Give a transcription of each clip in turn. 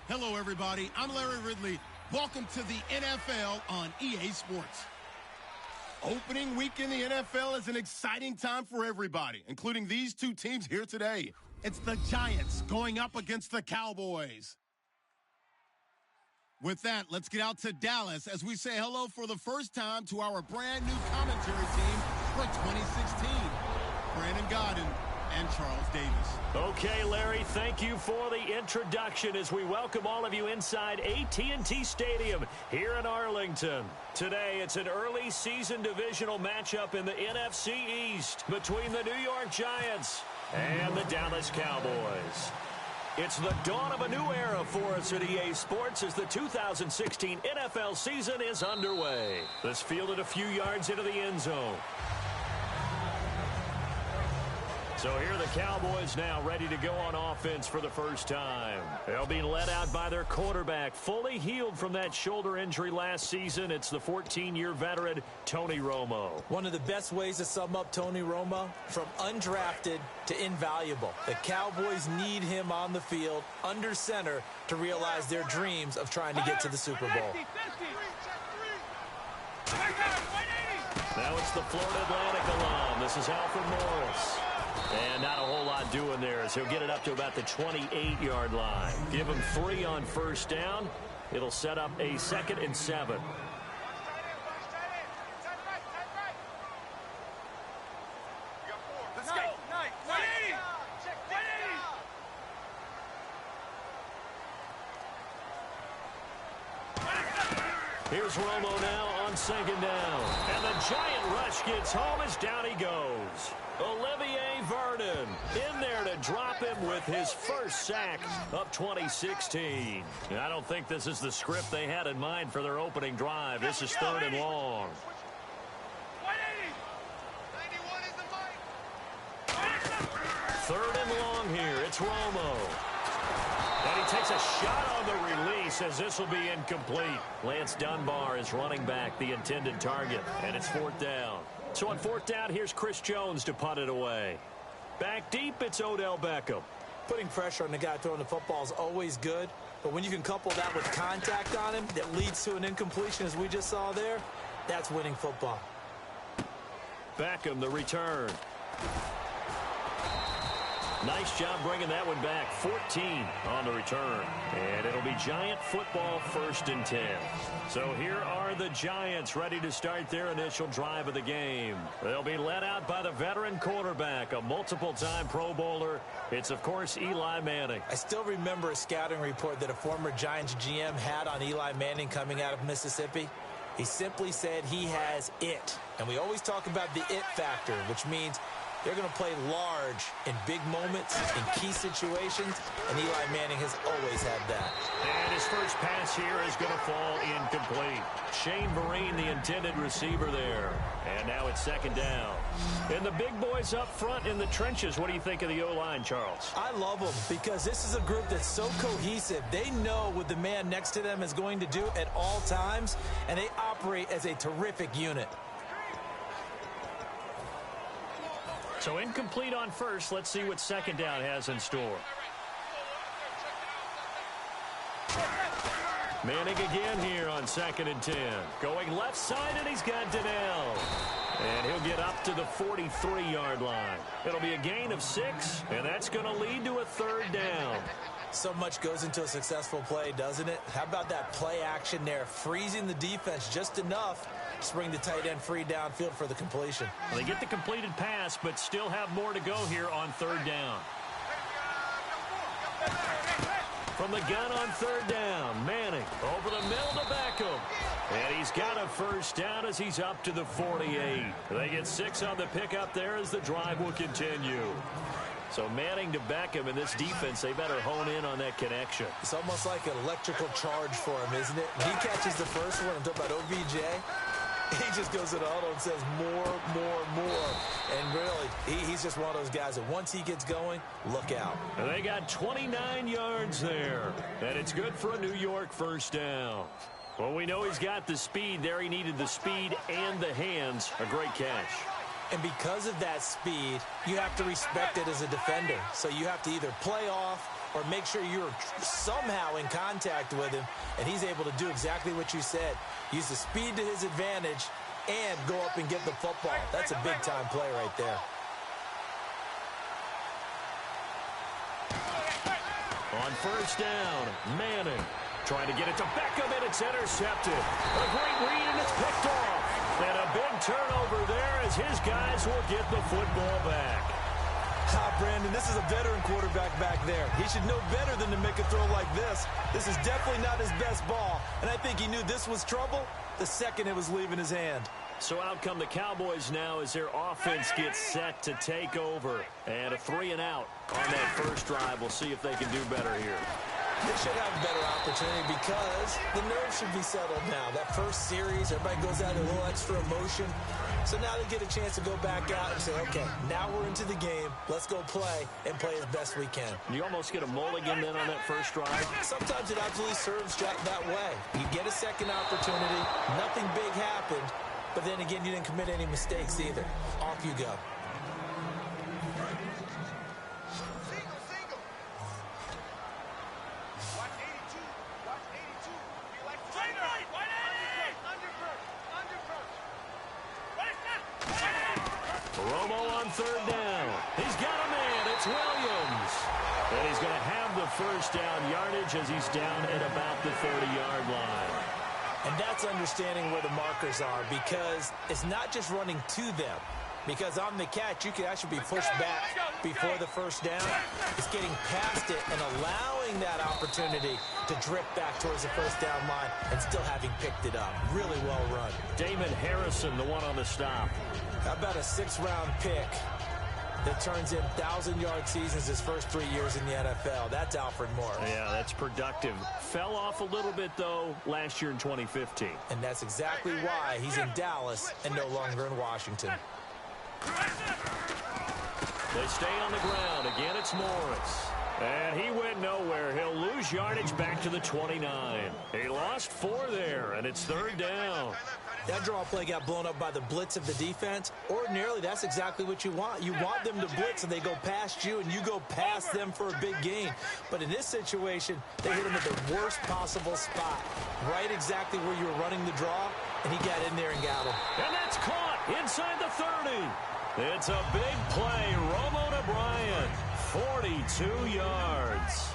Hello, everybody. I'm Larry Ridley. Welcome to the NFL on EA Sports. Opening week in the NFL is an exciting time for everybody, including these two teams here today. It's the Giants going up against the Cowboys. With that, let's get out to Dallas as we say hello for the first time to our brand new commentary team for 2016. Brandon Godden and Charles Davis. Okay, Larry, thank you for the introduction as we welcome all of you inside AT&T Stadium here in Arlington. Today, it's an early season divisional matchup in the NFC East between the New York Giants and the Dallas Cowboys. It's the dawn of a new era for us at EA Sports as the 2016 NFL season is underway. This fielded a few yards into the end zone. So here are the Cowboys now ready to go on offense for the first time. They'll be led out by their quarterback, fully healed from that shoulder injury last season. It's the 14-year veteran, Tony Romo. One of the best ways to sum up Tony Romo, from undrafted to invaluable. The Cowboys need him on the field, under center, to realize their dreams of trying to get to the Super Bowl. Now it's the Florida Atlantic alum. This is Alfred Morris. And not a whole lot doing there as he'll get it up to about the 28-yard line. Give him 3 on first down. It'll set up a 2nd and 7. Let's go. Here's Romo now on 2nd down. And the giant rush gets home as down he goes. Olivier Vernon in there to drop him with his first sack of 2016. I don't think this is the script they had in mind for their opening drive. This is 3rd and long. 3rd and long here. It's Romo. And he takes a shot on the release as this will be incomplete. Lance Dunbar is running back, the intended target, and it's 4th down. So on 4th down, here's Chris Jones to punt it away. Back deep, it's Odell Beckham. Putting pressure on the guy throwing the football is always good, but when you can couple that with contact on him that leads to an incompletion, as we just saw there, that's winning football. Beckham, the return. Nice job bringing that one back. 14 on the return. And it'll be Giant football, 1st and 10. So here are the Giants ready to start their initial drive of the game. They'll be led out by the veteran quarterback, a multiple-time Pro Bowler. It's, of course, Eli Manning. I still remember a scouting report that a former Giants GM had on Eli Manning coming out of Mississippi. He simply said he has it. And we always talk about the it factor, which means they're going to play large in big moments, in key situations, and Eli Manning has always had that. And his first pass here is going to fall incomplete. Shane Vereen, the intended receiver there. And now it's 2nd down. And the big boys up front in the trenches. What do you think of the O-line, Charles? I love them because this is a group that's so cohesive. They know what the man next to them is going to do at all times, and they operate as a terrific unit. So incomplete on first. Let's see what 2nd down has in store. Manning again here on 2nd and 10. Going left side, and he's got Donnell. And he'll get up to the 43-yard line. It'll be a gain of 6, and that's going to lead to a 3rd down. So much goes into a successful play, doesn't it? How about that play action there, freezing the defense just enough to bring the tight end free downfield for the completion. Well, they get the completed pass, but still have more to go here on 3rd down. From the gun on 3rd down, Manning over the middle to Beckham. And he's got a first down as he's up to the 48. They get 6 on the pickup there as the drive will continue. So Manning to Beckham in this defense, they better hone in on that connection. It's almost like an electrical charge for him, isn't it? When he catches the first one, I'm talking about OBJ, he just goes to the huddle and says more. And really, he's just one of those guys that once he gets going, look out. And they got 29 yards there. And it's good for a New York first down. Well, we know he's got the speed there. He needed the speed and the hands. A great catch. And because of that speed, you have to respect it as a defender. So you have to either play off or make sure you're somehow in contact with him, and he's able to do exactly what you said. Use the speed to his advantage and go up and get the football. That's a big-time play right there. On first down, Manning trying to get it to Beckham, and it's intercepted. A great read, and it's picked off. And a big turnover there as his guys will get the football back. Brandon, this is a veteran quarterback back there. He should know better than to make a throw like this. This is definitely not his best ball, and I think he knew this was trouble the second it was leaving his hand. So out come the Cowboys now as their offense gets set to take over. And a 3-and-out on that first drive. We'll see if they can do better here. They should have a better opportunity because the nerves should be settled now. That first series, everybody goes out a little extra emotion. So now they get a chance to go back out and say, okay, now we're into the game. Let's go play and play as best we can. You almost get a mulligan then on that first drive. Sometimes it absolutely serves that way. You get a second opportunity. Nothing big happened. But then again, you didn't commit any mistakes either. Off you go. Romo on third down. He's got a man. It's Williams. And he's going to have the first down yardage as he's down at about the 30-yard line. And that's understanding where the markers are, because it's not just running to them. Because on the catch, you can actually be pushed back before the first down. It's getting past it and allowing that opportunity to drip back towards the first down line and still having picked it up. Really well run. Damon Harrison, the one on the stop. How about a 6th-round pick that turns in 1,000-yard seasons his first 3 years in the NFL? That's Alfred Morris. Yeah, that's productive. Fell off a little bit, though, last year in 2015. And that's exactly why he's in Dallas and no longer in Washington. They stay on the ground. Again, it's Morris. And he went nowhere. He'll lose yardage back to the 29. He lost 4 there, and it's third down. That draw play got blown up by the blitz of the defense. Ordinarily, that's exactly what you want. You want them to blitz, and they go past you, and you go past them for a big gain. But in this situation, they hit him at the worst possible spot, right exactly where you were running the draw, and he got in there and got him. And that's caught inside the 30. It's a big play. Romo to Bryant, 42 yards.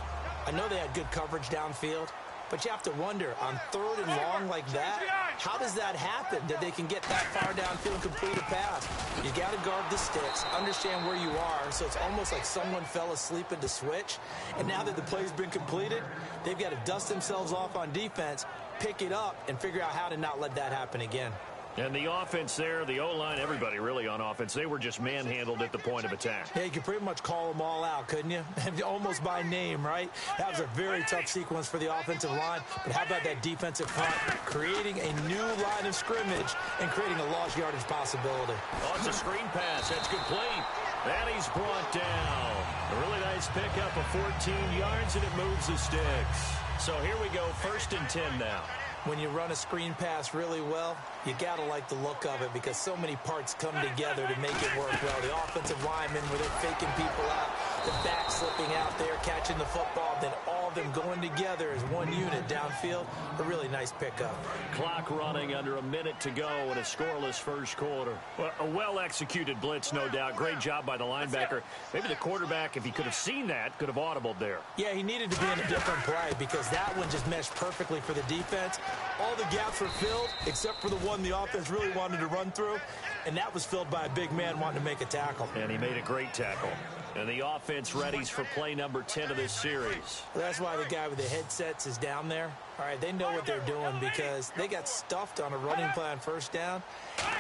I know they had good coverage downfield, but you have to wonder, on third and long like that, how does that happen, that they can get that far downfield and complete a pass? You got to guard the sticks, understand where you are, so it's almost like someone fell asleep at the switch, and now that the play's been completed, they've got to dust themselves off on defense, pick it up, and figure out how to not let that happen again. And the offense there, the O-line, everybody really on offense, they were just manhandled at the point of attack. Yeah, you could pretty much call them all out, couldn't you? Almost by name, right? That was a very tough sequence for the offensive line. But how about that defensive front creating a new line of scrimmage and creating a lost yardage possibility? Oh, it's a screen pass. That's complete. And he's brought down. A really nice pickup of 14 yards, and it moves the sticks. So here we go, 1st and 10 now. When you run a screen pass really well, you got to like the look of it because so many parts come together to make it work well. The offensive linemen, where they're faking people out, the back slipping out there, catching the football, then all of them going together as one unit downfield. A really nice pickup. Clock running, under a minute to go in a scoreless first quarter. Well, a well-executed blitz, no doubt. Great job by the linebacker. Maybe the quarterback, if he could have seen that, could have audibled there. Yeah, he needed to be in a different play because that one just meshed perfectly for the defense. All the gaps were filled except for the one the offense really wanted to run through, and that was filled by a big man wanting to make a tackle. And he made a great tackle. And the offense readies for play number 10 of this series. Well, that's why the guy with the headsets is down there. All right, they know what they're doing because they got stuffed on a running play on first down.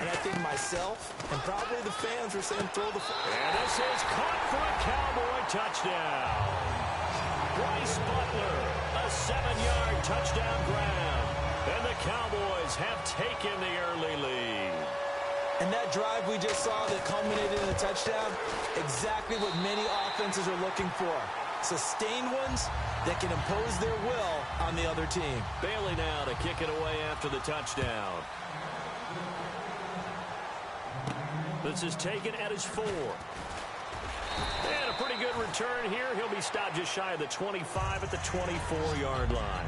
And I think myself and probably the fans were saying throw the football. And this is caught for a Cowboy touchdown. Bryce Butler, a 7-yard touchdown grab. And the Cowboys have taken the early lead. And that drive we just saw that culminated in a touchdown, exactly what many offenses are looking for. Sustained ones that can impose their will on the other team. Bailey now to kick it away after the touchdown. This is taken at his 4. And a pretty good return here. He'll be stopped just shy of the 25 at the 24-yard line.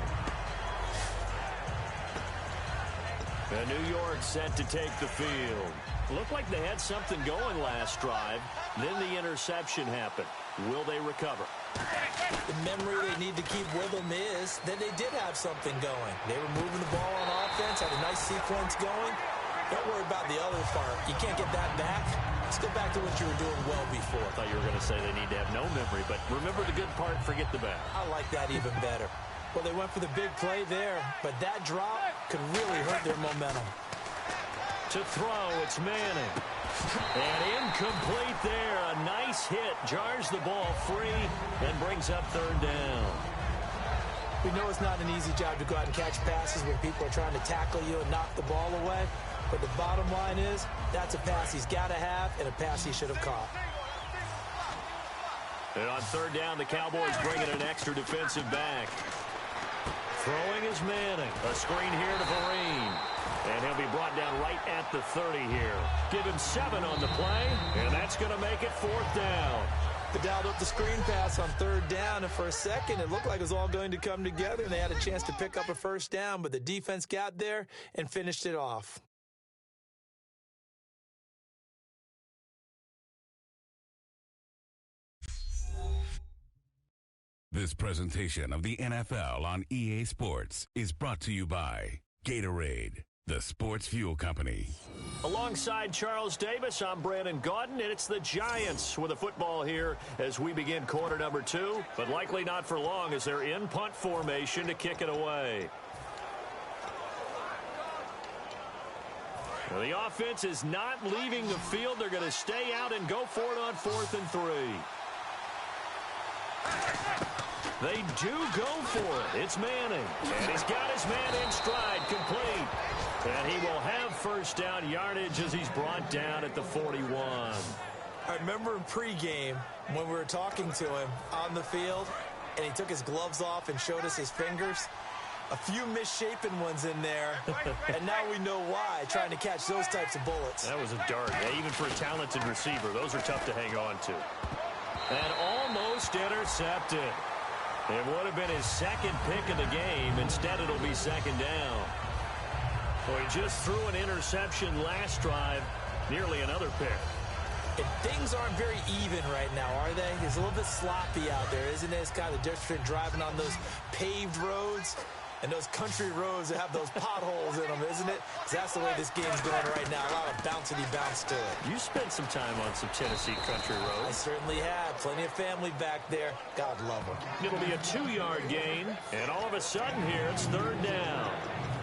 And New York set to take the field. Looked like they had something going last drive. Then the interception happened. Will they recover? The memory they need to keep with them is that they did have something going. They were moving the ball on offense, had a nice sequence going. Don't worry about the other part. You can't get that back. Let's go back to what you were doing well before. I thought you were going to say they need to have no memory, but remember the good part, forget the bad. I like that even better. Well, they went for the big play there, but that drop could really hurt their momentum. To throw, it's Manning. And incomplete there. A nice hit. Jars the ball free and brings up third down. We know it's not an easy job to go out and catch passes when people are trying to tackle you and knock the ball away. But the bottom line is, that's a pass he's got to have and a pass he should have caught. And on third down, the Cowboys bring in an extra defensive back. Throwing is Manning. A screen here to Vereen. And he'll be brought down right at the 30 here. Give him 7 on the play, and that's going to make it fourth down. They dialed up the screen pass on third down, and for a second, it looked like it was all going to come together, and they had a chance to pick up a first down, but the defense got there and finished it off. This presentation of the NFL on EA Sports is brought to you by Gatorade, the sports fuel company. Alongside Charles Davis, I'm Brandon Gaudin, and it's the Giants with a football here as we begin quarter number 2, but likely not for long as they're in punt formation to kick it away. Well, the offense is not leaving the field. They're going to stay out and go for it on 4th and 3. They do go for it. It's Manning. And he's got his man in stride, complete. And he will have first down yardage as he's brought down at the 41. I remember in pregame when we were talking to him on the field, and he took his gloves off and showed us his fingers. A few misshapen ones in there, and now we know why, trying to catch those types of bullets. That was a dart. Yeah, even for a talented receiver, those are tough to hang on to. And almost intercepted. It would have been his second pick of the game. Instead, it'll be second down. Well, he just threw an interception last drive, nearly another pick. And things aren't very even right now, are they? It's a little bit sloppy out there, isn't it? It's kind of the difference between driving on those paved roads and those country roads that have those potholes in them, isn't it? Because that's the way this game's going right now. A lot of bouncy bounce to it. You spent some time on some Tennessee country roads. I certainly have. Plenty of family back there. God love them. It'll be a 2-yard gain, and all of a sudden here, it's third down.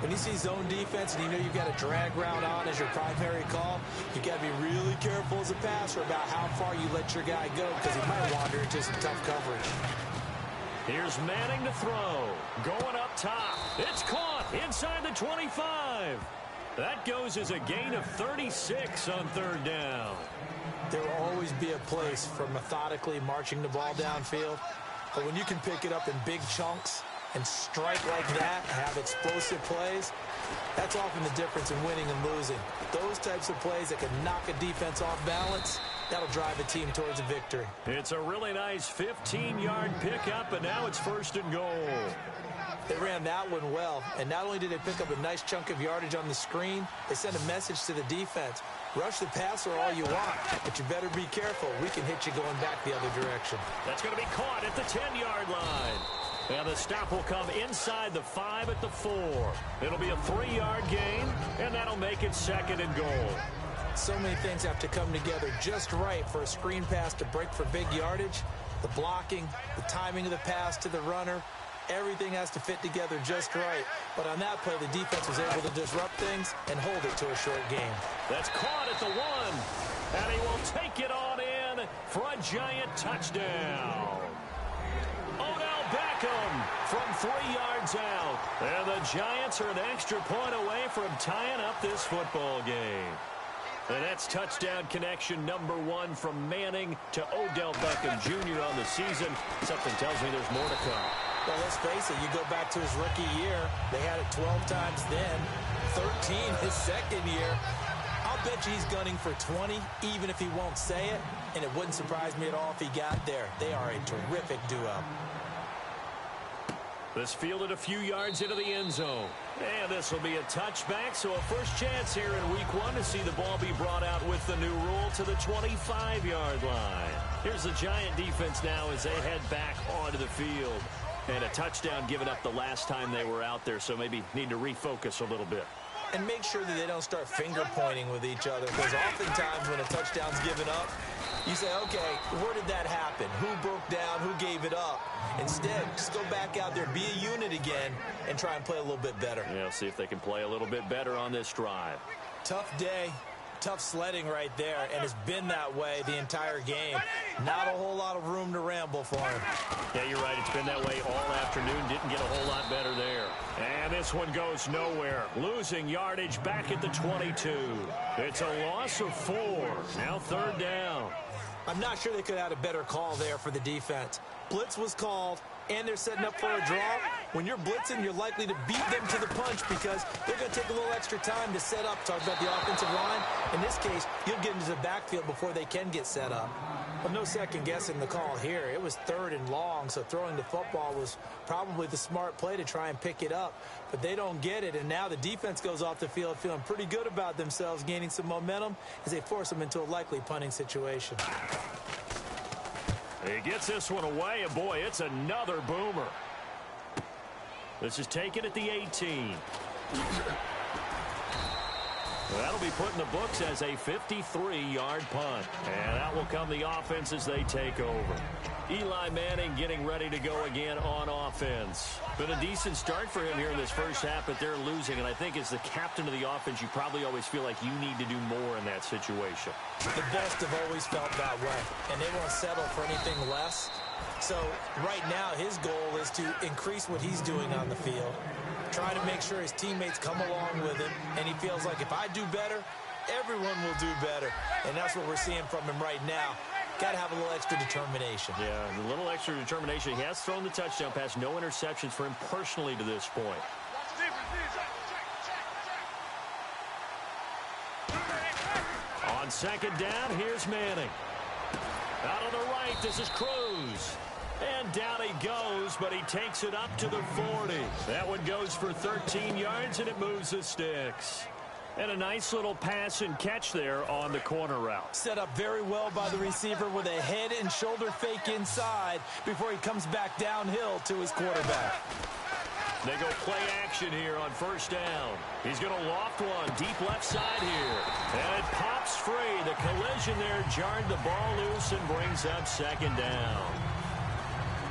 When you see zone defense and you know you've got a drag route on as your primary call, you've got to be really careful as a passer about how far you let your guy go because he might wander into some tough coverage. Here's Manning to throw. Going up top. It's caught inside the 25. That goes as a gain of 36 on third down. There will always be a place for methodically marching the ball downfield. But when you can pick it up in big chunks and strike like that, have explosive plays, that's often the difference in winning and losing. Those types of plays that can knock a defense off balance, that'll drive a team towards a victory. It's a really nice 15-yard pickup, and now it's first and goal. They ran that one well, and not only did they pick up a nice chunk of yardage on the screen, they sent a message to the defense. Rush the passer all you want, but you better be careful. We can hit you going back the other direction. That's going to be caught at the 10-yard line. And the stop will come inside the 5 at the 4. It'll be a 3-yard gain, and that'll make it second and goal. So many things have to come together just right for a screen pass to break for big yardage. The blocking, the timing of the pass to the runner, everything has to fit together just right. But on that play, the defense was able to disrupt things and hold it to a short game. That's caught at the 1, and he will take it on in for a Giant touchdown. Odell Beckham from 3 yards out. And the Giants are an extra point away from tying up this football game. And that's touchdown connection number 1 from Manning to Odell Beckham Jr. on the season. Something tells me there's more to come. Well, let's face it, you go back to his rookie year, they had it 12 times then, 13 his second year. I'll bet you he's gunning for 20, even if he won't say it, and it wouldn't surprise me at all if he got there. They are a terrific duo. This fielded a few yards into the end zone. And this will be a touchback, so a first chance here in week 1 to see the ball be brought out with the new rule to the 25-yard line. Here's the Giant defense now as they head back onto the field. And a touchdown given up the last time they were out there, so maybe need to refocus a little bit. And make sure that they don't start finger-pointing with each other, because oftentimes when a touchdown's given up, you say, okay, where did that happen? Who broke down? Who gave it up? Instead, just go back out there, be a unit again, and try and play a little bit better. Yeah, see if they can play a little bit better on this drive. Tough day, tough sledding right there, and it's been that way the entire game. Not a whole lot of room to ramble for him. Yeah, you're right. It's been that way all afternoon. Didn't get a whole lot better there. And this one goes nowhere. Losing yardage back at the 22. It's a loss of 4. Now 3rd down. I'm not sure they could have had a better call there for the defense. Blitz was called, and they're setting up for a draw. When you're blitzing, you're likely to beat them to the punch because they're going to take a little extra time to set up. Talk about the offensive line. In this case, you'll get into the backfield before they can get set up. But no second guessing the call here. It was 3rd and long, so throwing the football was probably the smart play to try and pick it up. But they don't get it, and now the defense goes off the field feeling pretty good about themselves, gaining some momentum as they force them into a likely punting situation. He gets this one away, and boy, it's another boomer. This is taken at the 18. That'll be put in the books as a 53-yard punt. And that will come the offense as they take over. Eli Manning getting ready to go again on offense. Been a decent start for him here in this first half, but they're losing. And I think as the captain of the offense, you probably always feel like you need to do more in that situation. The best have always felt that way, and they won't settle for anything less. So right now his goal is to increase what he's doing on the field, try to make sure his teammates come along with him, and he feels like if I do better, everyone will do better. And that's what we're seeing from him right now. Got to have a little extra determination. Yeah, a little extra determination. He has thrown the touchdown pass. No interceptions for him personally to this point. On 2nd down, here's Manning. Out on the right, this is Cruz. And down he goes, but he takes it up to the 40. That one goes for 13 yards, and it moves the sticks. And a nice little pass and catch there on the corner route. Set up very well by the receiver with a head and shoulder fake inside before he comes back downhill to his quarterback. They go play action here on 1st down. He's going to loft one deep left side here. And it pops free. The collision there jarred the ball loose and brings up 2nd down.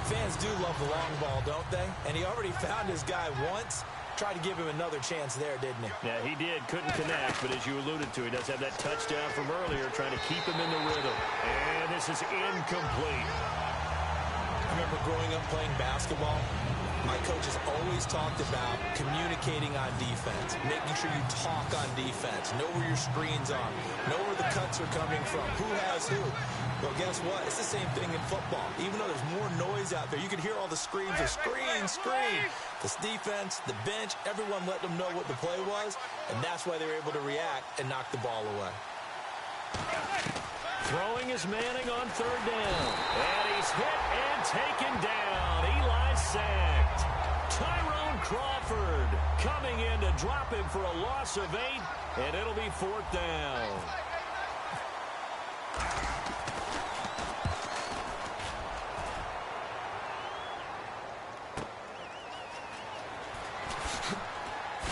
Fans do love the long ball, don't they? And he already found his guy once. Tried to give him another chance there, didn't he? Yeah, he did. Couldn't connect, but as you alluded to, he does have that touchdown from earlier, trying to keep him in the rhythm. And this is incomplete. I remember growing up playing basketball. My coaches always talked about communicating on defense, making sure you talk on defense, know where your screens are, know where the cuts are coming from, who has who. Well, guess what? It's the same thing in football. Even though there's more noise out there, you can hear all the screams of screen, screen. This defense, the bench, everyone let them know what the play was, and that's why they were able to react and knock the ball away. Throwing is Manning on 3rd down. And he's hit and taken down. Eli sacked. Tyrone Crawford coming in to drop him for a loss of 8, and it'll be 4th down.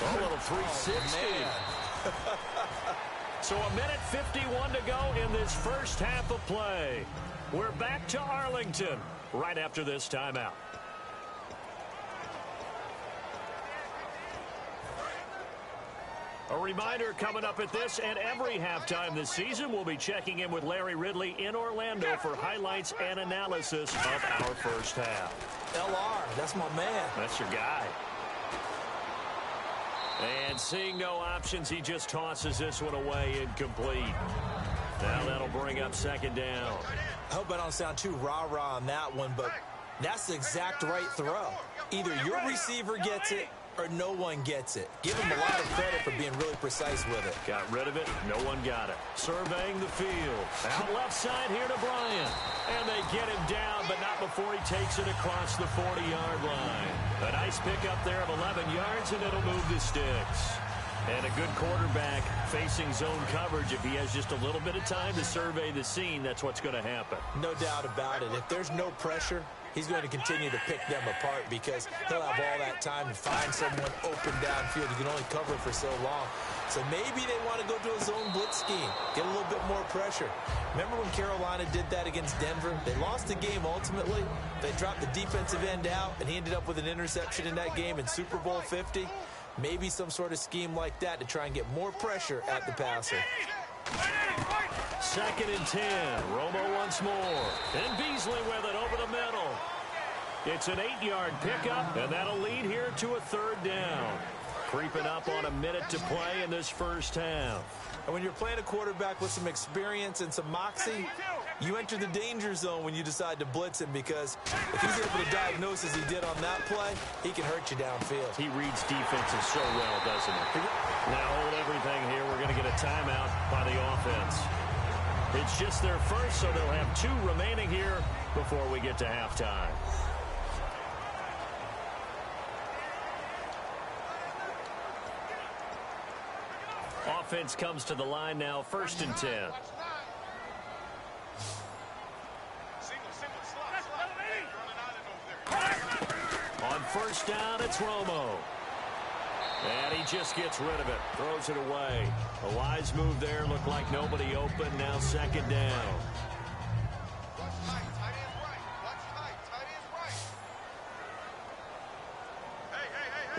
A little 360. So a minute 51 to go in this first half of play. We're back to Arlington right after this timeout. A reminder coming up at this and every halftime this season, we'll be checking in with Larry Ridley in Orlando for highlights and analysis of our first half. LR, that's my man. That's your guy. And seeing no options, he just tosses this one away incomplete. Now that'll bring up 2nd down. I hope I don't sound too rah-rah on that one, but that's the exact right throw. Either your receiver gets it or no one gets it. Give him a lot of credit for being really precise with it. Got rid of it. No one got it. Surveying the field. Out left side here to Bryant. And they get him down, but not before he takes it across the 40-yard line. A nice pickup there of 11 yards, and it'll move the sticks. And a good quarterback facing zone coverage. If he has just a little bit of time to survey the scene, that's what's going to happen. No doubt about it. If there's no pressure, he's going to continue to pick them apart because he'll have all that time to find someone open downfield. You can only cover for so long. So maybe they want to go to a zone blitz scheme, get a little bit more pressure. Remember when Carolina did that against Denver? They lost the game ultimately. They dropped the defensive end out, and he ended up with an interception in that game in Super Bowl 50. Maybe some sort of scheme like that to try and get more pressure at the passer. 2nd and 10. Romo once more. And Beasley with it over the middle. It's an 8-yard pickup, and that'll lead here to a 3rd down. Creeping up on a minute to play in this first half. And when you're playing a quarterback with some experience and some moxie, you enter the danger zone when you decide to blitz him, because if he's able to diagnose as he did on that play, he can hurt you downfield. He reads defenses so well, doesn't he? Now hold everything here. We're going to get a timeout by the offense. It's just their first, so they'll have 2 remaining here before we get to halftime. Offense comes to the line now, 1st and 10. On 1st down, it's Romo. And he just gets rid of it, throws it away. A wise move there, looked like nobody open, now 2nd down.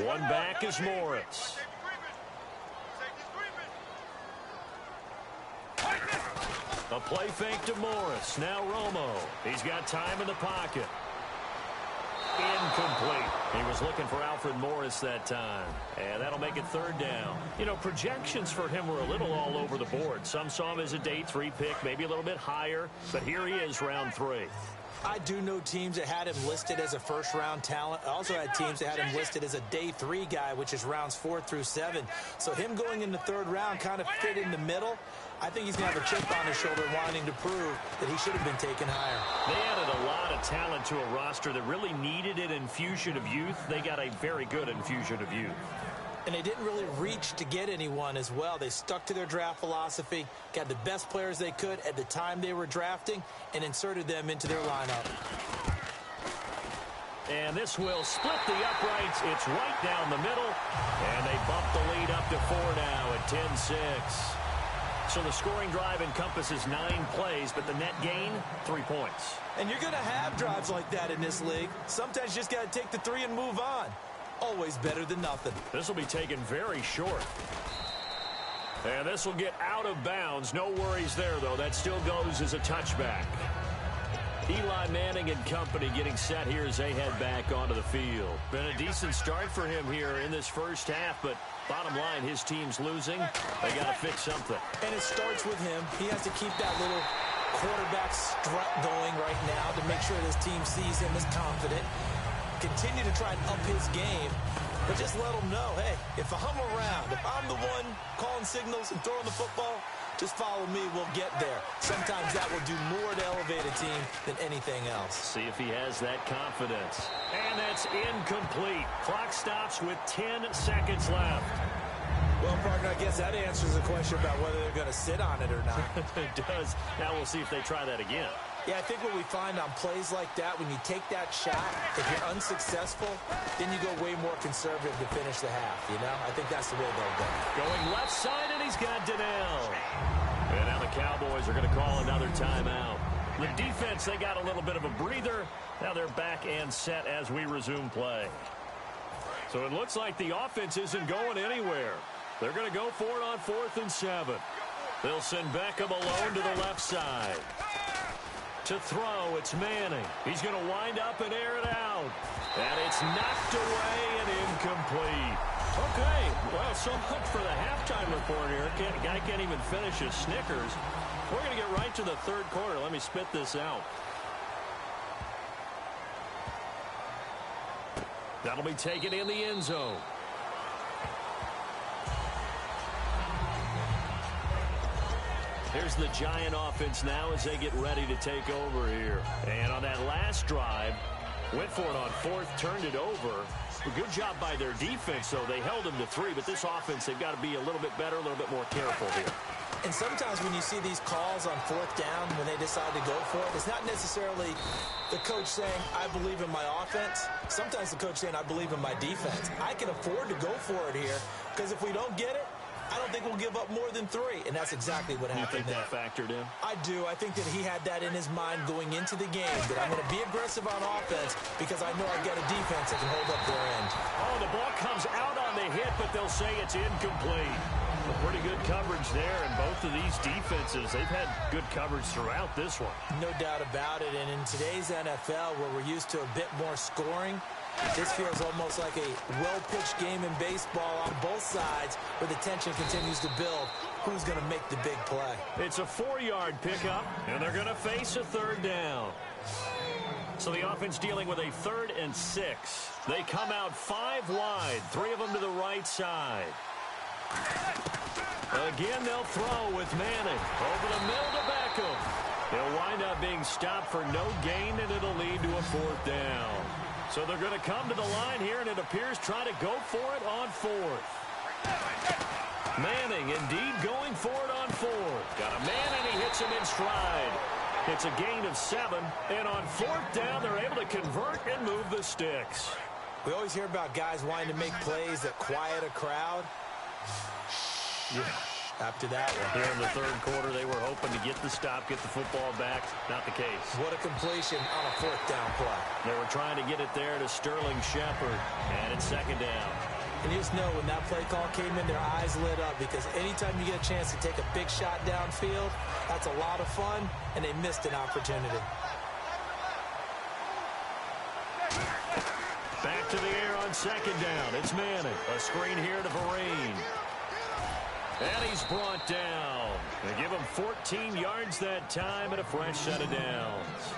One back is Morris. A play fake to Morris. Now Romo. He's got time in the pocket. Incomplete. He was looking for Alfred Morris that time. And that'll make it 3rd down. You know, projections for him were a little all over the board. Some saw him as a day 3 pick, maybe a little bit higher. But here he is, round 3. I do know teams that had him listed as a first-round talent. I also had teams that had him listed as a day 3 guy, which is rounds 4 through 7. So him going in the 3rd round kind of fit in the middle. I think he's going to have a chip on his shoulder wanting to prove that he should have been taken higher. They added a lot of talent to a roster that really needed an infusion of youth. They got a very good infusion of youth. And they didn't really reach to get anyone as well. They stuck to their draft philosophy, got the best players they could at the time they were drafting, and inserted them into their lineup. And this will split the uprights. It's right down the middle. And they bump the lead up to 4 now at 10-6. So the scoring drive encompasses 9 plays, but the net gain, 3 points. And you're going to have drives like that in this league. Sometimes you just got to take the 3 and move on. Always better than nothing. This will be taken very short. And this will get out of bounds. No worries there, though. That still goes as a touchback. Eli Manning and company getting set here as they head back onto the field. Been a decent start for him here in this first half, but bottom line, his team's losing. They got to fix something. And it starts with him. He has to keep that little quarterback strut going right now to make sure his team sees him as confident. Continue to try and up his game, but just let him know, hey, if I'm around, if I'm the one calling signals and throwing the football, just follow me, we'll get there. Sometimes that will do more to elevate a team than anything else. See if he has that confidence. And that's incomplete. Clock stops with 10 seconds left. Well, partner, I guess that answers the question about whether they're going to sit on it or not. It does. Now we'll see if they try that again. Yeah, I think what we find on plays like that, when you take that shot, if you're unsuccessful, then you go way more conservative to finish the half, you know? I think that's the way they'll go. Going left side, and he's got Donnell. And now the Cowboys are going to call another timeout. The defense, they got a little bit of a breather. Now they're back and set as we resume play. So it looks like the offense isn't going anywhere. They're going to go for it on 4th and 7. They'll send Beckham alone to the left side. To throw, it's Manning. He's going to wind up and air it out. And it's knocked away and incomplete. Okay, well, so much for the halftime report here. Guy can't even finish his Snickers. We're going to get right to the 3rd quarter. Let me spit this out. That'll be taken in the end zone. Here's the Giant offense now as they get ready to take over here. And on that last drive, went for it on fourth, turned it over. A good job by their defense, though. They held them to 3, but this offense, they've got to be a little bit better, a little bit more careful here. And sometimes when you see these calls on fourth down, when they decide to go for it, it's not necessarily the coach saying, I believe in my offense. Sometimes the coach saying, I believe in my defense. I can afford to go for it here, because if we don't get it, I don't think we'll give up more than 3, and that's exactly what happened. You think that factored in? I do. I think that he had that in his mind going into the game, that I'm going to be aggressive on offense because I know I've got a defense that can hold up their end. Oh, the ball comes out on the hit, but they'll say it's incomplete. A pretty good coverage there, and both of these defenses, they've had good coverage throughout this one. No doubt about it, and in today's NFL, where we're used to a bit more scoring, this feels almost like a well-pitched game in baseball on both sides where the tension continues to build. Who's going to make the big play? It's a 4-yard pickup, and they're going to face a third down. So the offense dealing with a 3rd and 6. They come out 5 wide, 3 of them to the right side. Again, they'll throw with Manning. Over the middle to Beckham. He'll wind up being stopped for no gain, and it'll lead to a 4th down. So they're going to come to the line here, and it appears try to go for it on 4th. Manning indeed going for it on 4th. Got a man, and he hits him in stride. It's a gain of 7, and on 4th down, they're able to convert and move the sticks. We always hear about guys wanting to make plays that quiet a crowd. Yeah. After that one. Here in the 3rd quarter, they were hoping to get the stop, get the football back. Not the case. What a completion on a 4th down play. They were trying to get it there to Sterling Shepard, and it's 2nd down. And you just know when that play call came in, their eyes lit up, because anytime you get a chance to take a big shot downfield, that's a lot of fun, and they missed an opportunity. Back to the air on 2nd down. It's Manning. A screen here to Vereen. And he's brought down. They give him 14 yards that time and a fresh set of downs.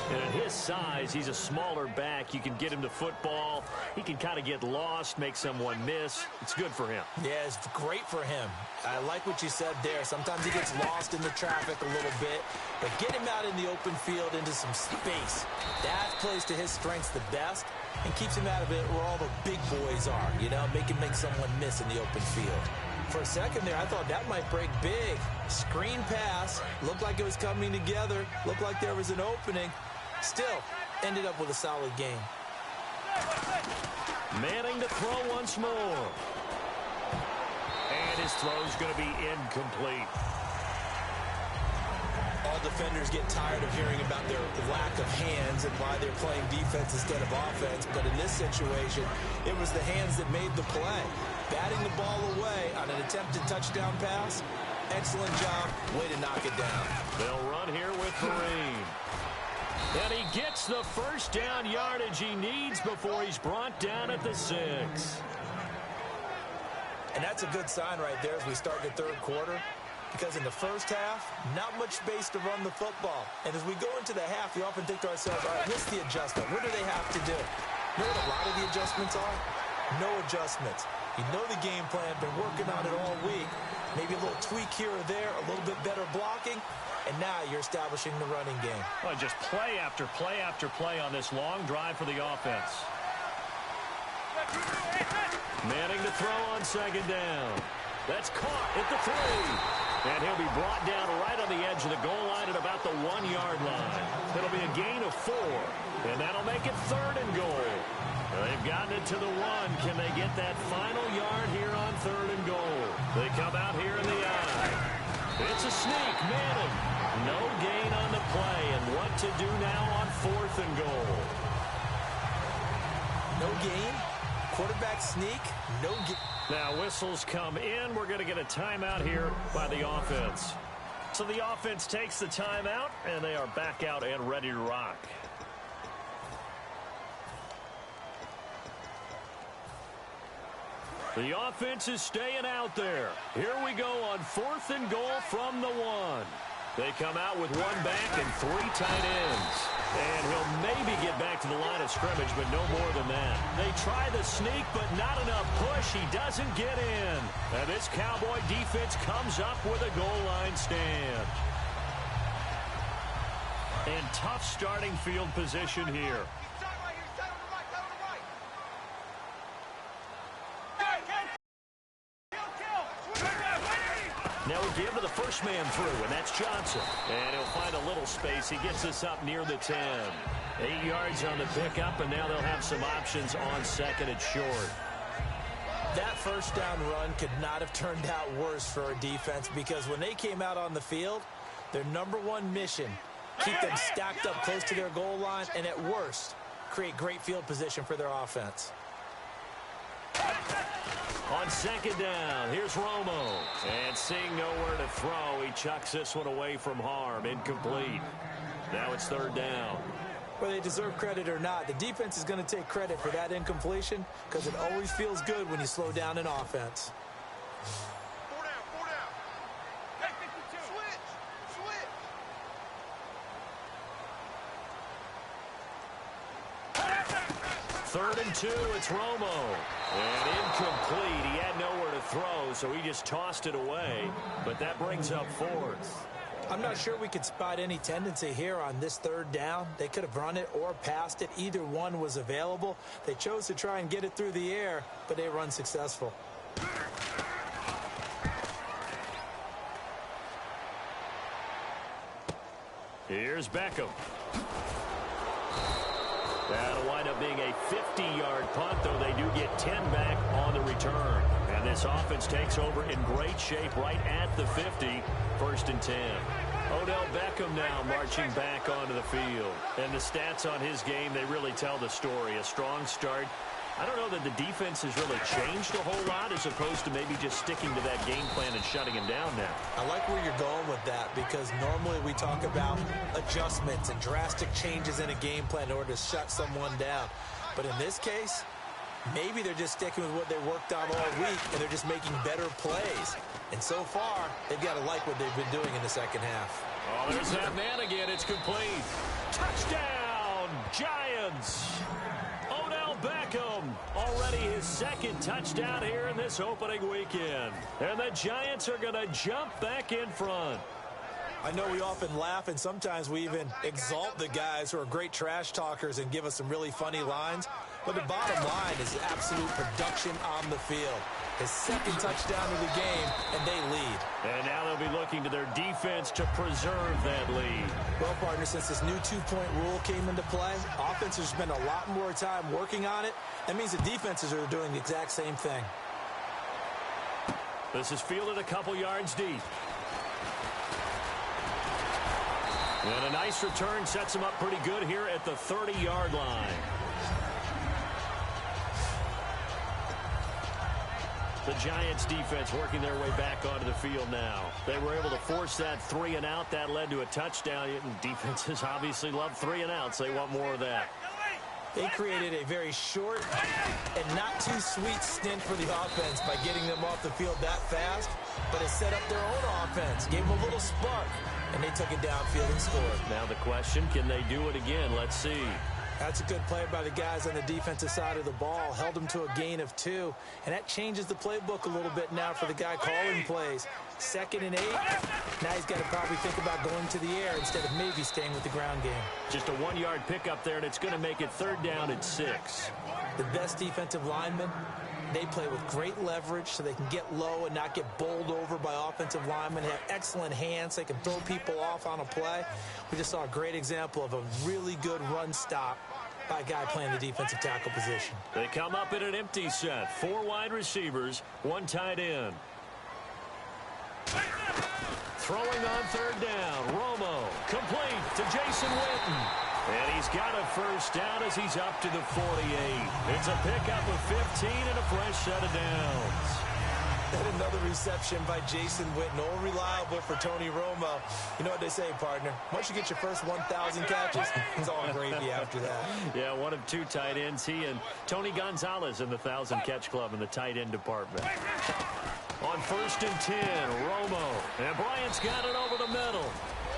And at his size, he's a smaller back. You can get him to football. He can kind of get lost, make someone miss. It's good for him. Yeah, it's great for him. I like what you said there. Sometimes he gets lost in the traffic a little bit, but get him out in the open field into some space. That plays to his strengths the best and keeps him out of it where all the big boys are, you know, make someone miss in the open field. For a second there, I thought that might break big. Screen pass, looked like it was coming together, looked like there was an opening. Still, ended up with a solid game. Manning to throw once more. And his throw's going to be incomplete. All defenders get tired of hearing about their lack of hands and why they're playing defense instead of offense. But in this situation, it was the hands that made the play. Batting the ball away on an attempted touchdown pass. Excellent job. Way to knock it down. They'll run here with Vereen. And he gets the first down yardage he needs before he's brought down at the 6. And that's a good sign right there as we start the 3rd quarter. Because in the first half, not much space to run the football. And as we go into the half, we often think to ourselves, all right, what's the adjustment? What do they have to do? You know what a lot of the adjustments are? No adjustments. You know the game plan, been working on it all week. Maybe a little tweak here or there, a little bit better blocking, and now you're establishing the running game. Well, just play after play after play on this long drive for the offense. Manning to throw on 2nd down. That's caught at the 3. And he'll be brought down right on the edge of the goal line at about the 1-yard line. It'll be a gain of 4, and that'll make it 3rd and goal. They've gotten it to the 1. Can they get that final yard here on 3rd and goal? They come out here in the eye. It's a sneak. Manning. No gain on the play. And what to do now on 4th and goal? No gain. Quarterback sneak. No gain. Now whistles come in. We're going to get a timeout here by the offense. So the offense takes the timeout, and they are back out and ready to rock. The offense is staying out there. Here we go on 4th and goal from the 1. They come out with one back and 3 tight ends. And he'll maybe get back to the line of scrimmage, but no more than that. They try the sneak, but not enough push. He doesn't get in. And this Cowboy defense comes up with a goal line stand. And tough starting field position here. Now we give to the first man through, and that's Johnson. And he'll find a little space. He gets us up near the 10. 8 yards on the pickup, and now they'll have some options on second and short. That first down run could not have turned out worse for a defense, because when they came out on the field, their #1 mission, keep them stacked up close to their goal line, and at worst, create great field position for their offense. On second down, here's Romo. And seeing nowhere to throw, he chucks this one away from harm. Incomplete. Now it's third down. Whether they deserve credit or not, the defense is going to take credit for that incompletion, because it always feels good when you slow down an offense. 4 down, 4 down. Hey, 52. Switch. Third and 2, it's Romo. And incomplete. He had nowhere to throw, so he just tossed it away. But that brings up fourth. I'm not sure we could spot any tendency here on this third down. They could have run it or passed it. Either one was available. They chose to try and get it through the air, but they were unsuccessful. Here's Beckham. That'll wind up being a 50-yard punt, though they do get 10 back on the return. And this offense takes over in great shape right at the 50, 1st and 10. Odell Beckham now marching back onto the field. And the stats on his game, they really tell the story. A strong start. I don't know that the defense has really changed a whole lot as opposed to maybe just sticking to that game plan and shutting him down now. I like where you're going with that, because normally we talk about adjustments and drastic changes in a game plan in order to shut someone down. But in this case, maybe they're just sticking with what they worked on all week, and they're just making better plays. And so far, they've got to like what they've been doing in the second half. Oh, there's that man again. It's complete. Touchdown, Giants. Odell Beckham, already his second touchdown here in this opening weekend. And the Giants are going to jump back in front. I know we often laugh, and sometimes we even exalt the guys who are great trash talkers and give us some really funny lines. But the bottom line is absolute production on the field. His second touchdown of the game, and they lead. And now they'll be looking to their defense to preserve that lead. Well, partner, since this new two-point rule came into play, offenses spend a lot more time working on it. That means the defenses are doing the exact same thing. This is fielded a couple yards deep. And a nice return sets him up pretty good here at the 30-yard line. The Giants defense working their way back onto the field now. They were able to force that 3 and out. That led to a touchdown. Defenses obviously love 3 and outs. They want more of that. They created a very short and not too sweet stint for the offense by getting them off the field that fast, but it set up their own offense, gave them a little spark, and they took it downfield and scored. Now the question, can they do it again? Let's see. That's a good play by the guys on the defensive side of the ball. Held them to a gain of 2, and that changes the playbook a little bit now for the guy calling plays. 2nd and 8. Now he's got to probably think about going to the air instead of maybe staying with the ground game. Just a 1-yard pickup there, and it's going to make it 3rd down and 6. The best defensive linemen, they play with great leverage so they can get low and not get bowled over by offensive linemen. They have excellent hands. They can throw people off on a play. We just saw a great example of a really good run stop by a guy playing the defensive tackle position. They come up in an empty set. 4 wide receivers, 1 tight end. Throwing on 3rd down. Romo complete to Jason Witten. And he's got a first down as he's up to the 48. It's a pickup of 15 and a fresh set of downs. And another reception by Jason Witten, all reliable for Tony Romo. You know what they say, partner? Once you get your first 1,000 catches, it's all gravy after that. Yeah, one of 2 tight ends. He and Tony Gonzalez in the 1,000-catch club in the tight end department. On 1st and 10, Romo. And Bryant's got it over the middle.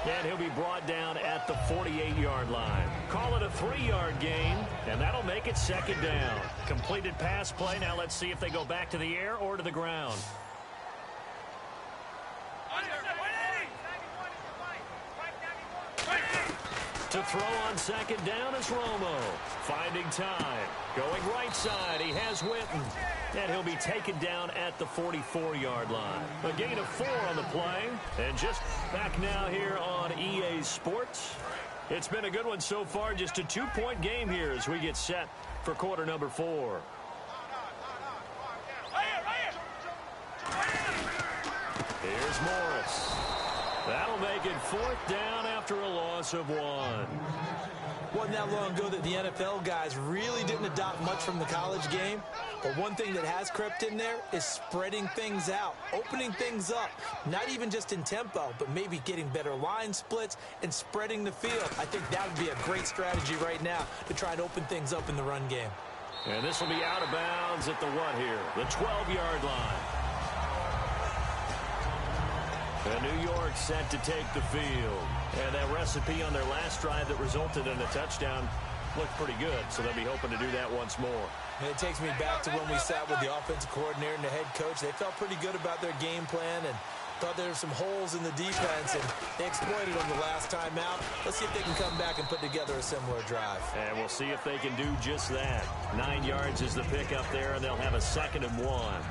And he'll be brought down at the 48-yard line. Call it a 3-yard gain, and that'll make it second down. Completed pass play. Now let's see if they go back to the air or to the ground. To throw on second down is Romo. Finding time. Going right side. He has Witten. And he'll be taken down at the 44-yard line. A gain of 4 on the play. And just back now here on EA Sports. It's been a good one so far. Just a 2-point game here as we get set for quarter number 4. Here's Morris. That'll make it 4th down after a loss of 1. Wasn't that long ago that the NFL guys really didn't adopt much from the college game. But one thing that has crept in there is spreading things out, opening things up, not even just in tempo, but maybe getting better line splits and spreading the field. I think that would be a great strategy right now to try and open things up in the run game. And this will be out of bounds at the what here? The 12-yard line. And New York set to take the field. And that recipe on their last drive that resulted in a touchdown looked pretty good, so they'll be hoping to do that once more. And it takes me back to when we sat with the offensive coordinator and the head coach. They felt pretty good about their game plan and thought there were some holes in the defense, and they exploited them the last time out. Let's see if they can come back and put together a similar drive. And we'll see if they can do just that. 9 yards is the pickup there, and they'll have a 2nd and 1.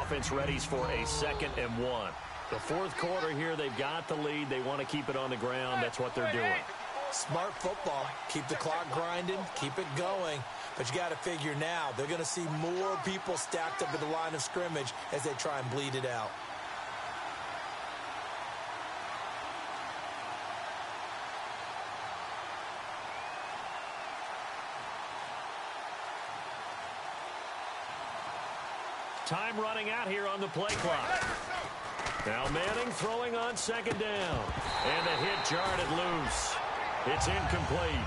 Offense readies for a 2nd and 1. The 4th quarter here, they've got the lead. They want to keep it on the ground. That's what they're doing. Smart football. Keep the clock grinding. Keep it going. But you got to figure now, they're going to see more people stacked up at the line of scrimmage as they try and bleed it out. Time running out here on the play clock. Now Manning throwing on 2nd down. And the hit jarred it loose. It's incomplete.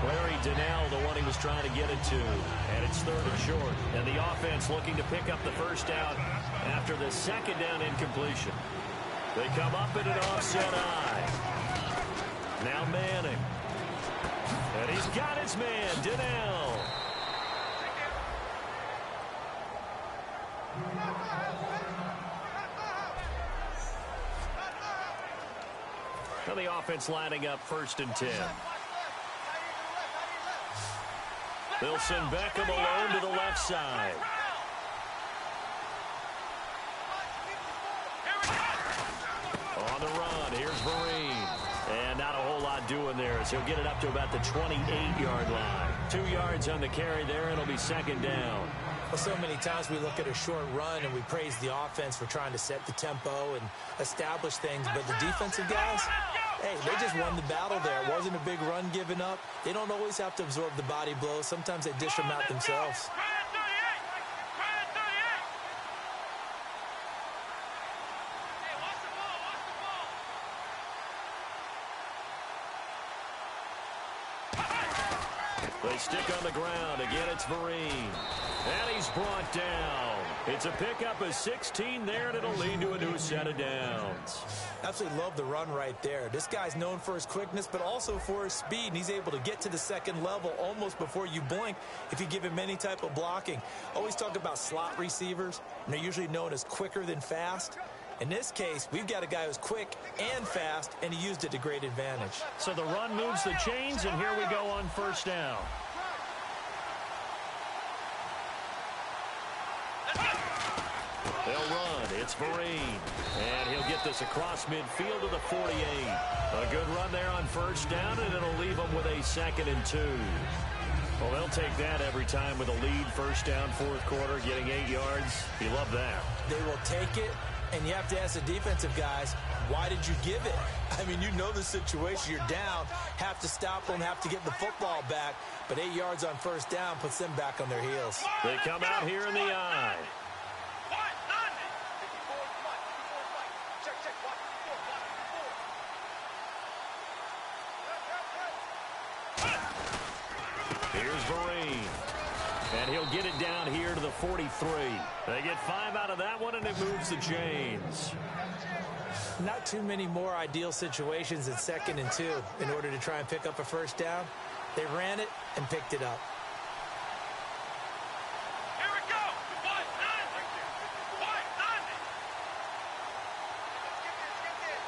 Larry Donnell, the one he was trying to get it to. And it's 3rd and short. And the offense looking to pick up the 1st down after the 2nd down incompletion. They come up in an offset eye. Now Manning. And he's got his man, Donnell. Now the offense lining up 1st and 10. They'll send Beckham alone to the left side. On the run, here's Vereen. And not a whole lot doing there as he'll get it up to about the 28-yard line. 2 yards on the carry there, and it'll be 2nd down. Well, so many times we look at a short run and we praise the offense for trying to set the tempo and establish things, but the defensive guys, hey, they just won the battle there. It wasn't a big run given up. They don't always have to absorb the body blows. Sometimes they dish them out themselves. They stick on the ground. Again, it's Vereen. And he's brought down. It's a pickup of 16 there, and it'll lead to a new set of downs. Absolutely love the run right there. This guy's known for his quickness, but also for his speed, and he's able to get to the 2nd level almost before you blink if you give him any type of blocking. Always talk about slot receivers, and they're usually known as quicker than fast. In this case, we've got a guy who's quick and fast, and he used it to great advantage. So the run moves the chains, and here we go on 1st down. They'll run. It's Vereen. And he'll get this across midfield to the 48. A good run there on 1st down, and it'll leave them with a 2nd and 2. Well, they'll take that every time with a lead. 1st down, 4th quarter, getting 8 yards. You love that. They will take it, and you have to ask the defensive guys, why did you give it? I mean, you know the situation. You're down, have to stop them, have to get the football back. But 8 yards on 1st down puts them back on their heels. They come out here in the eye. Here's Vereen. And he'll get it down here to the 43. They get 5 out of that one, and it moves the chains. Not too many more ideal situations in 2nd and 2 in order to try and pick up a first down. They ran it and picked it up. Here we go. One, nine. One, nine. Skip this.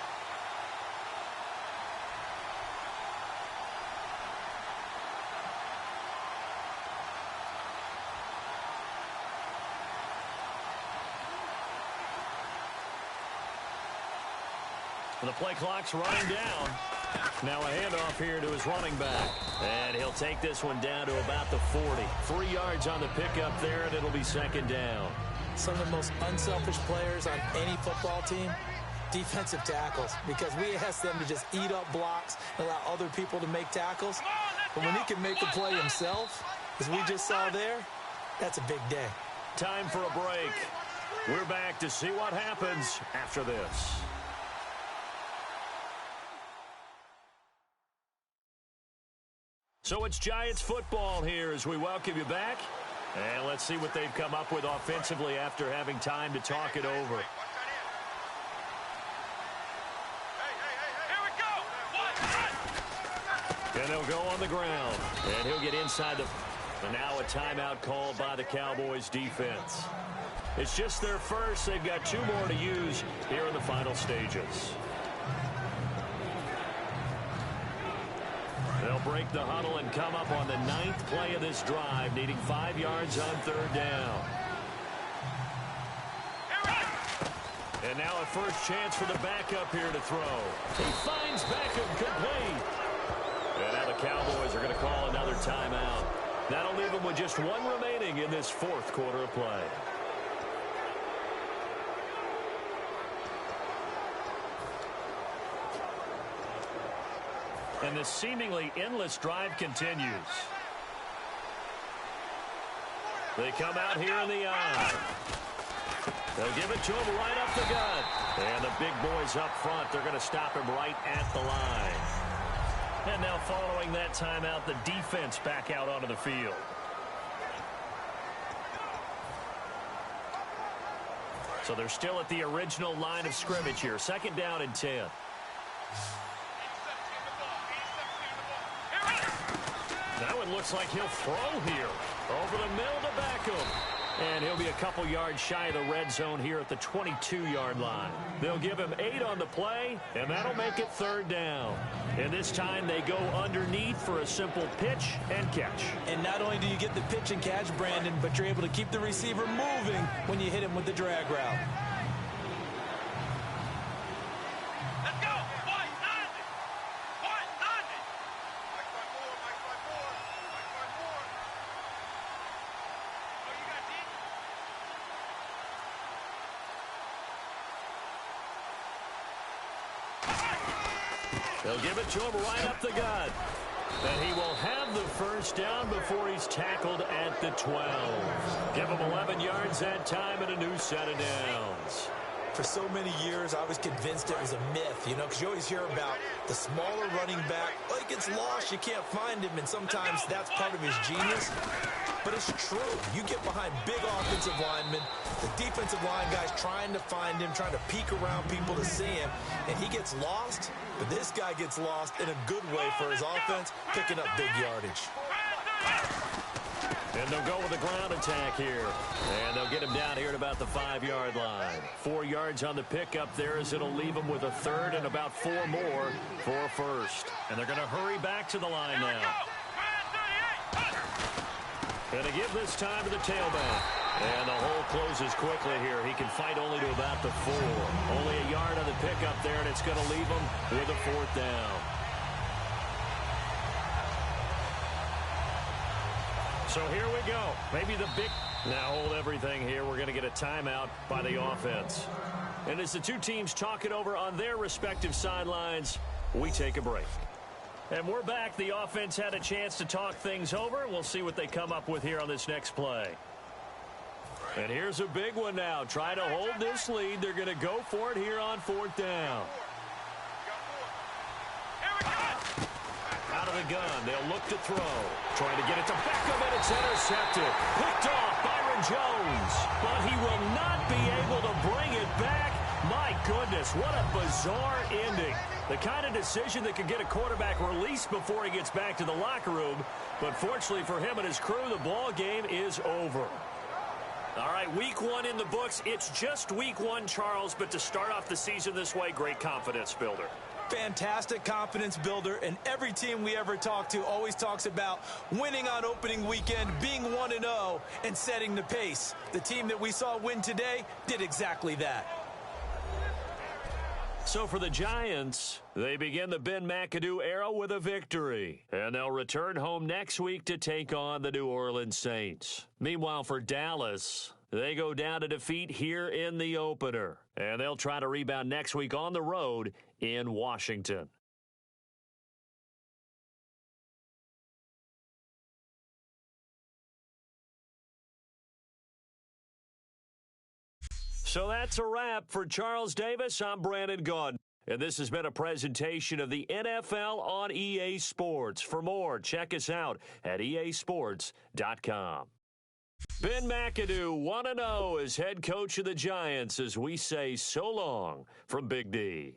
The play clock's running down. Now a handoff here to his running back. And he'll take this one down to about the 40. 3 yards on the pickup there, and it'll be 2nd down. Some of the most unselfish players on any football team, defensive tackles, because we ask them to just eat up blocks and allow other people to make tackles. But when he can make the play himself, as we just saw there, that's a big day. Time for a break. We're back to see what happens after this. So it's Giants football here as we welcome you back. And let's see what they've come up with offensively after having time to talk it over. And they'll go on the ground. And he'll get inside the... And now a timeout called by the Cowboys defense. It's just their first. They've got 2 more to use here in the final stages. They'll break the huddle and come up on the 9th play of this drive, needing 5 yards on 3rd down. And now a first chance for the backup here to throw. He finds Beckham complete. And now the Cowboys are going to call another timeout. That'll leave them with just 1 remaining in this 4th quarter of play. And this seemingly endless drive continues. They come out here in the eye. They'll give it to him right up the gut. And the big boys up front, they're going to stop him right at the line. And now following that timeout, the defense back out onto the field. So they're still at the original line of scrimmage here. 2nd down and 10. That one looks like he'll throw here. Over the middle to Beckham. And he'll be a couple yards shy of the red zone here at the 22-yard line. They'll give him 8 on the play, and that'll make it 3rd down. And this time they go underneath for a simple pitch and catch. And not only do you get the pitch and catch, Brandon, but you're able to keep the receiver moving when you hit him with the drag route. They'll give it to him right up the gut. And he will have the first down before he's tackled at the 12. Give him 11 yards that time and a new set of downs. For so many years, I was convinced it was a myth, you know, because you always hear about the smaller running back. Oh, he gets lost, you can't find him, and sometimes that's part of his genius. But it's true. You get behind big offensive linemen, the defensive line guys trying to find him, trying to peek around people to see him, and he gets lost. But this guy gets lost in a good way for his offense, picking up big yardage. And they'll go with a ground attack here. And they'll get him down here at about the 5-yard line. 4 yards on the pickup there as it'll leave him with a 3rd and about 4 more for a first. And they're going to hurry back to the line now. And to give this time to the tailback. And the hole closes quickly here. He can fight only to about the 4. Only a yard on the pickup there, and it's going to leave him with a 4th down. So here we go. Maybe the big... Now hold everything here. We're going to get a timeout by the offense. And as the two teams talk it over on their respective sidelines, we take a break. And we're back. The offense had a chance to talk things over. We'll see what they come up with here on this next play. And here's a big one now. Try to hold this lead. They're going to go for it here on 4th down. Out of the gun. They'll look to throw. Trying to get it to Beckham, and it's intercepted. Picked off Byron Jones. But he will not be able to bring it back. My goodness. this. What a bizarre ending. The kind of decision that could get a quarterback released before he gets back to the locker room. But fortunately for him and his crew, the ball game is over. All right, week one in the books. It's just week one, Charles, but to start off the season this way, great confidence builder. Fantastic confidence builder, and every team we ever talk to always talks about winning on opening weekend, being 1-0, and setting the pace. The team that we saw win today did exactly that. So for the Giants, they begin the Ben McAdoo era with a victory, and they'll return home next week to take on the New Orleans Saints. Meanwhile, for Dallas, they go down to defeat here in the opener, and they'll try to rebound next week on the road in Washington. So that's a wrap. For Charles Davis, I'm Brandon Gaudin. And this has been a presentation of the NFL on EA Sports. For more, check us out at easports.com. Ben McAdoo, 1-0 as head coach of the Giants as we say so long from Big D.